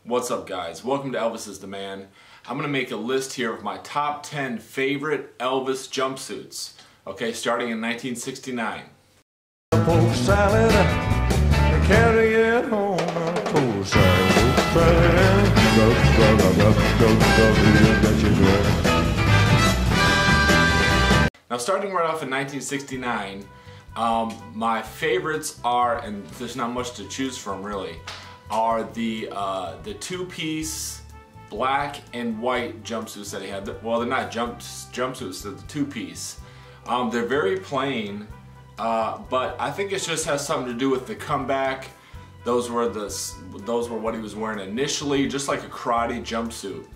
What's up, guys? Welcome to Elvis is the Man. I'm going to make a list here of my top 10 favorite Elvis jumpsuits. Okay, starting in 1969. Post salad, carry it home. Post salad. Now, starting right off in 1969, my favorites are, and there's not much to choose from really, are the two-piece black and white jumpsuits that he had. Well, they're not jumpsuits, they're the two-piece. They're very plain, but I think it just has something to do with the comeback. Those were what he was wearing initially, just like a karate jumpsuit.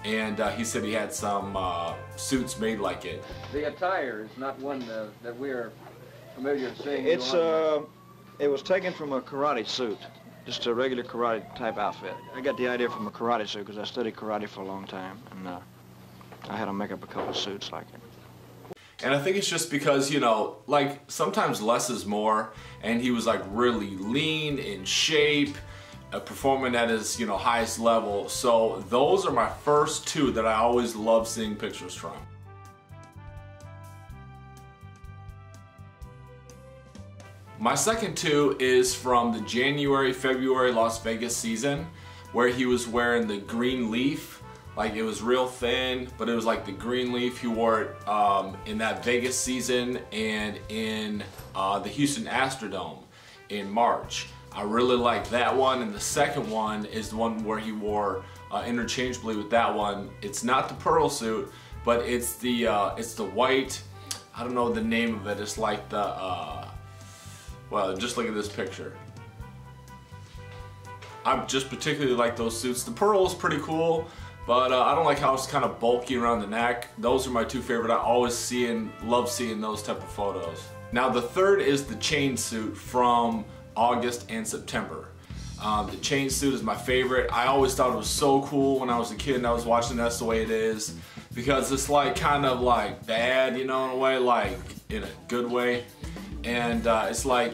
And he said he had some suits made like it. The attire is not one that we're familiar seeing. It was taken from a karate suit. Just a regular karate type outfit. I got the idea from a karate suit because I studied karate for a long time, and I had to make up a couple of suits like it. And I think it's just because, you know, like sometimes less is more, and he was like really lean, in shape, performing at his, you know, highest level. So those are my first two that I always love seeing pictures from. My second two is from the January-February Las Vegas season, where he was wearing the green leaf. Like, it was real thin, but it was like the green leaf. He wore it in that Vegas season and in the Houston Astrodome in March. I really like that one, and the second one is the one where he wore interchangeably with that one. It's not the pearl suit, but it's the white, I don't know the name of it, it's like the, well, just look at this picture. I just particularly like those suits. The pearl is pretty cool, but I don't like how it's kind of bulky around the neck. Those are my two favorite. I always love seeing those type of photos. Now the third is the chain suit from August and September. The chain suit is my favorite. I always thought it was so cool when I was a kid and I was watching That's the Way It Is, because it's like kind of like bad, you know, in a way, like in a good way. And it's like,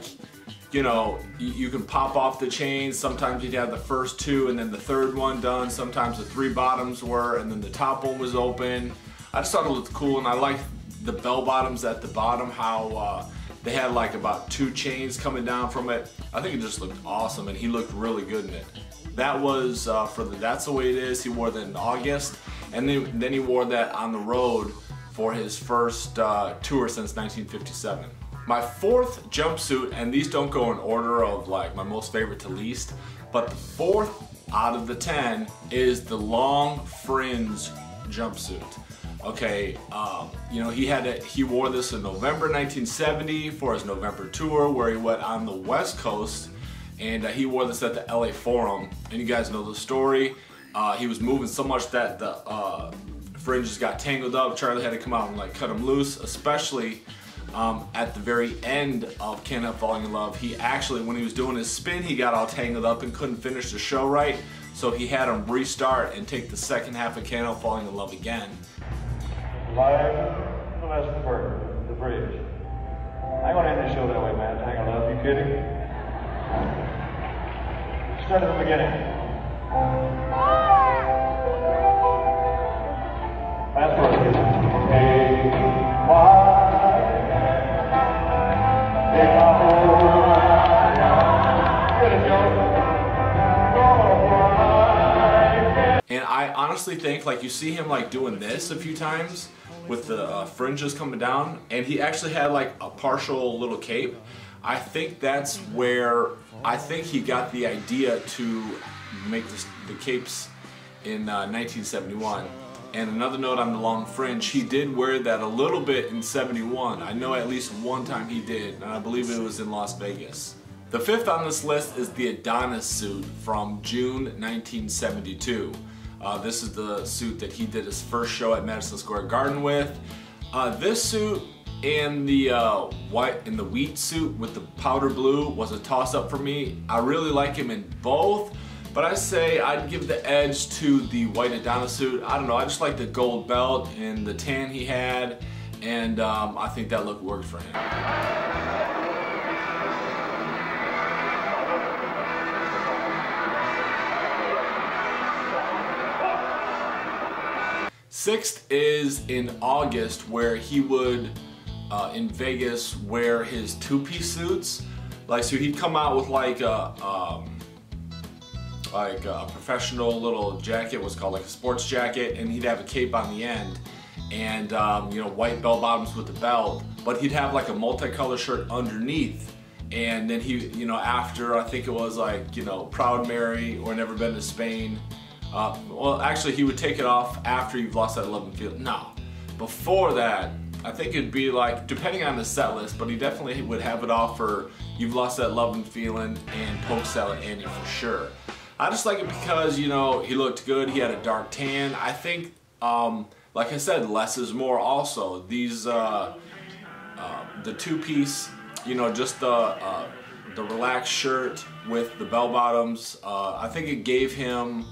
you know, you can pop off the chains. Sometimes you'd have the first two and then the third one done. Sometimes the three bottoms were, and then the top one was open. I just thought it looked cool, and I like the bell bottoms at the bottom, how they had like about two chains coming down from it. I think it just looked awesome, and he looked really good in it. That was for the That's the Way It Is. He wore that in August, and then he wore that on the road for his first tour since 1957. My fourth jumpsuit, and these don't go in order of like my most favorite to least, but the fourth out of the 10 is the long fringe jumpsuit. Okay, you know, he wore this in November 1970 for his November tour, where he went on the West Coast, and he wore this at the LA Forum, and you guys know the story. He was moving so much that the fringes got tangled up. Charlie had to come out and like cut them loose, especially at the very end of Can't Help Falling in Love. He actually, when he was doing his spin, he got all tangled up and couldn't finish the show right, so he had him restart and take the second half of Can't Help Falling in Love again. Live the last word, the bridge. I want to end the show that way, man. Tangled up, you kidding? Start at the beginning. Last word. Hey, why? And I honestly think, like, you see him like doing this a few times with the fringes coming down, and he actually had like a partial little cape. I think that's where I think he got the idea to make the capes in 1971. And another note on the long fringe, he did wear that a little bit in 71. I know at least one time he did, and I believe it was in Las Vegas. The fifth on this list is the Adonis suit from June 1972. This is the suit that he did his first show at Madison Square Garden with. This suit and the wheat suit with the powder blue was a toss-up for me. I really like him in both, but I say I'd give the edge to the white Adonis suit. I don't know, I just like the gold belt and the tan he had, and I think that look worked for him. Sixth is in August, where he would in Vegas wear his two-piece suits. Like, so he'd come out with like a professional little jacket, what's called like a sports jacket, and he'd have a cape on the end, and you know, white bell bottoms with the belt, but he'd have like a multicolored shirt underneath. And then he, you know, after I think it was like, you know, Proud Mary or Never Been to Spain. Well, actually, he would take it off after You've Lost That Love and Feeling. No, before that, I think it'd be like, depending on the set list, but he definitely would have it off for You've Lost That Love and Feeling and Poke Salad Annie for sure. I just like it because, you know, he looked good. He had a dark tan. I think, like I said, less is more. Also, these the two-piece, you know, just the relaxed shirt with the bell bottoms. I think it gave him,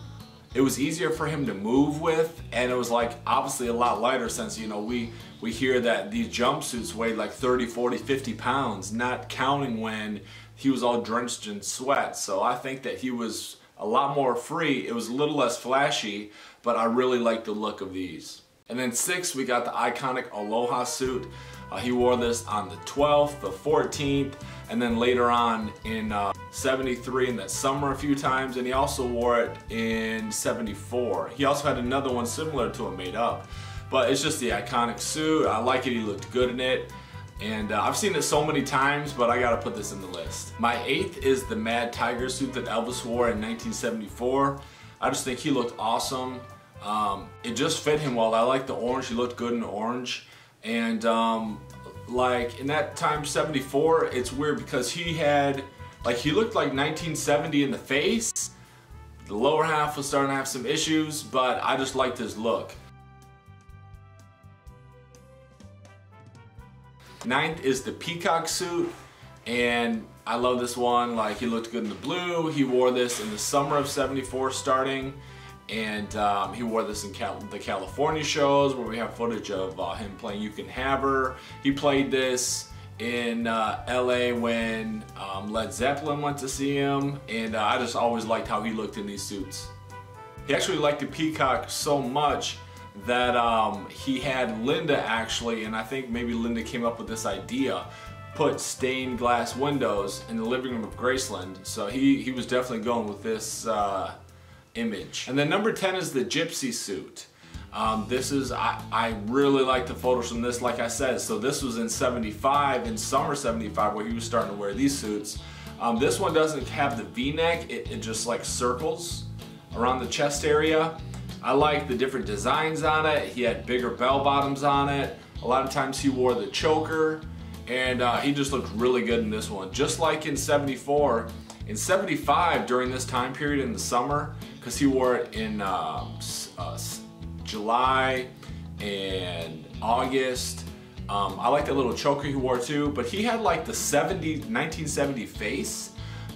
it was easier for him to move with, and it was like obviously a lot lighter since, you know, we hear that these jumpsuits weighed like 30, 40, 50 pounds, not counting when he was all drenched in sweat. So I think that he was a lot more free. It was a little less flashy, but I really like the look of these. And then 6, we got the iconic Aloha suit. He wore this on the 12th, the 14th, and then later on in 73 in that summer a few times, and he also wore it in 74. He also had another one similar to it made up, but it's just the iconic suit. I like it, he looked good in it, and I've seen it so many times, but I gotta put this in the list. My 8th is the Mad Tiger suit that Elvis wore in 1974. I just think he looked awesome. It just fit him well. I like the orange, he looked good in orange. And like in that time, 74, it's weird because he had, like, he looked like 1970 in the face. The lower half was starting to have some issues, but I just liked his look. 9th is the Peacock suit, and I love this one. Like, he looked good in the blue. He wore this in the summer of 74 starting. And he wore this in the California shows where we have footage of him playing You Can Have Her. He played this in LA when Led Zeppelin went to see him, and I just always liked how he looked in these suits. He actually liked the Peacock so much that he had Linda actually, and I think maybe Linda came up with this idea, put stained glass windows in the living room of Graceland. So he was definitely going with this image. And then number 10 is the Gypsy suit. This is, I really like the photos from this, like I said. So this was in 75, in summer 75, where he was starting to wear these suits. This one doesn't have the V-neck, it just like circles around the chest area. I like the different designs on it. He had bigger bell bottoms on it. A lot of times he wore the choker, and he just looked really good in this one. Just like in 74, in 75, during this time period in the summer, because he wore it in July and August. I like that little choker he wore too, but he had like the 1970 face,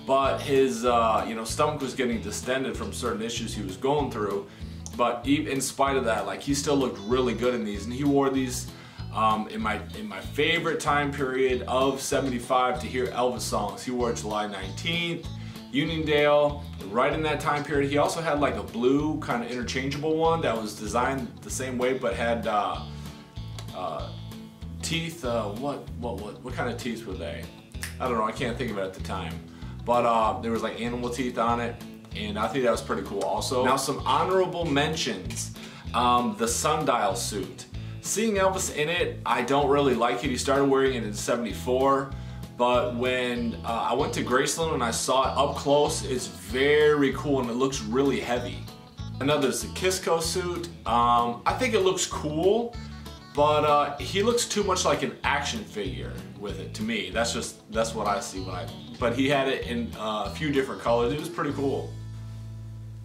but his you know, stomach was getting distended from certain issues he was going through. But in spite of that, like, he still looked really good in these, and he wore these in my favorite time period of 75 to hear Elvis songs. He wore July 19th, Uniondale, right in that time period. He also had like a blue kind of interchangeable one that was designed the same way but had teeth. What kind of teeth were they? I don't know, I can't think of it at the time. But there was like animal teeth on it, and I think that was pretty cool also. Now some honorable mentions. The sundial suit. Seeing Elvis in it, I don't really like it. He started wearing it in 74. But when I went to Graceland and I saw it up close, it's very cool and it looks really heavy. Another is the Kisco suit. I think it looks cool, but he looks too much like an action figure with it to me. That's what I see when but he had it in a few different colors. It was pretty cool.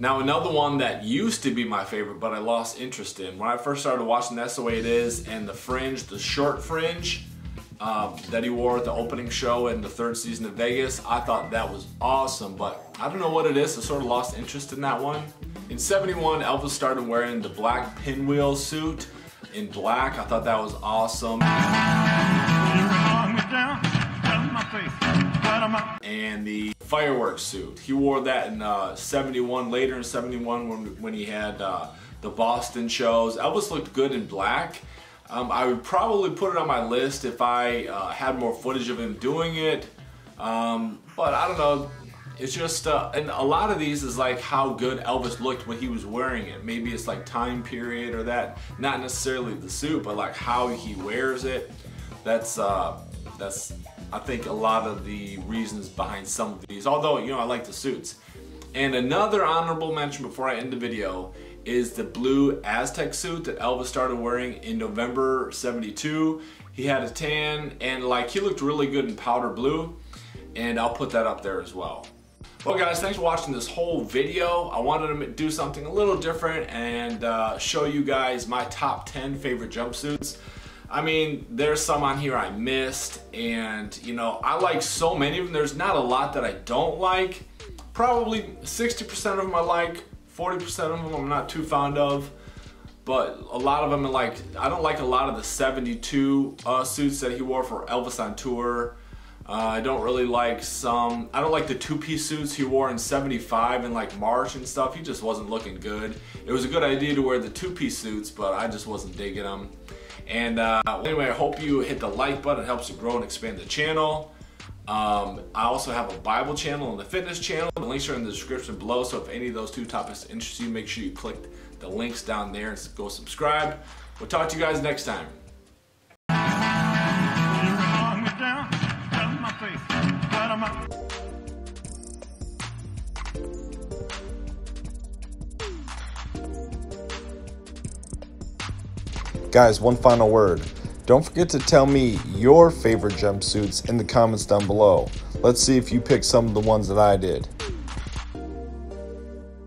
Now another one that used to be my favorite, but I lost interest in. When I first started watching That's the Way It Is, and the Fringe, the short Fringe, that he wore at the opening show in the 3rd season of Vegas, I thought that was awesome, but I don't know what it is, I sort of lost interest in that one. In 71, Elvis started wearing the black pinwheel suit in black. I thought that was awesome. And the fireworks suit. He wore that in 71, later in 71 when he had the Boston shows. Elvis looked good in black. I would probably put it on my list if I had more footage of him doing it. But I don't know. It's just, and a lot of these is like how good Elvis looked when he was wearing it. Maybe it's like time period or that, not necessarily the suit, but like how he wears it. That's I think a lot of the reasons behind some of these. Although, you know, I like the suits. And another honorable mention before I end the video is the blue Aztec suit that Elvis started wearing in November '72. He had a tan and like he looked really good in powder blue, and I'll put that up there as well. Well guys, thanks for watching this whole video. I wanted to do something a little different and show you guys my top 10 favorite jumpsuits. I mean, there's some on here I missed, and you know, I like so many of them. There's not a lot that I don't like. Probably 60% of them I like, 40% of them I'm not too fond of. But a lot of them are like, I don't like a lot of the 72 suits that he wore for Elvis on tour. I don't really like some, I don't like the two-piece suits he wore in 75 in like March and stuff. He just wasn't looking good. It was a good idea to wear the two-piece suits, but I just wasn't digging them. And anyway, I hope you hit the like button. It helps to grow and expand the channel. I also have a Bible channel and a fitness channel. The links are in the description below, so if any of those two topics interest you, make sure you click the links down there and go subscribe. We'll talk to you guys next time. Guys, one final word. Don't forget to tell me your favorite jumpsuits in the comments down below. Let's see if you picked some of the ones that I did.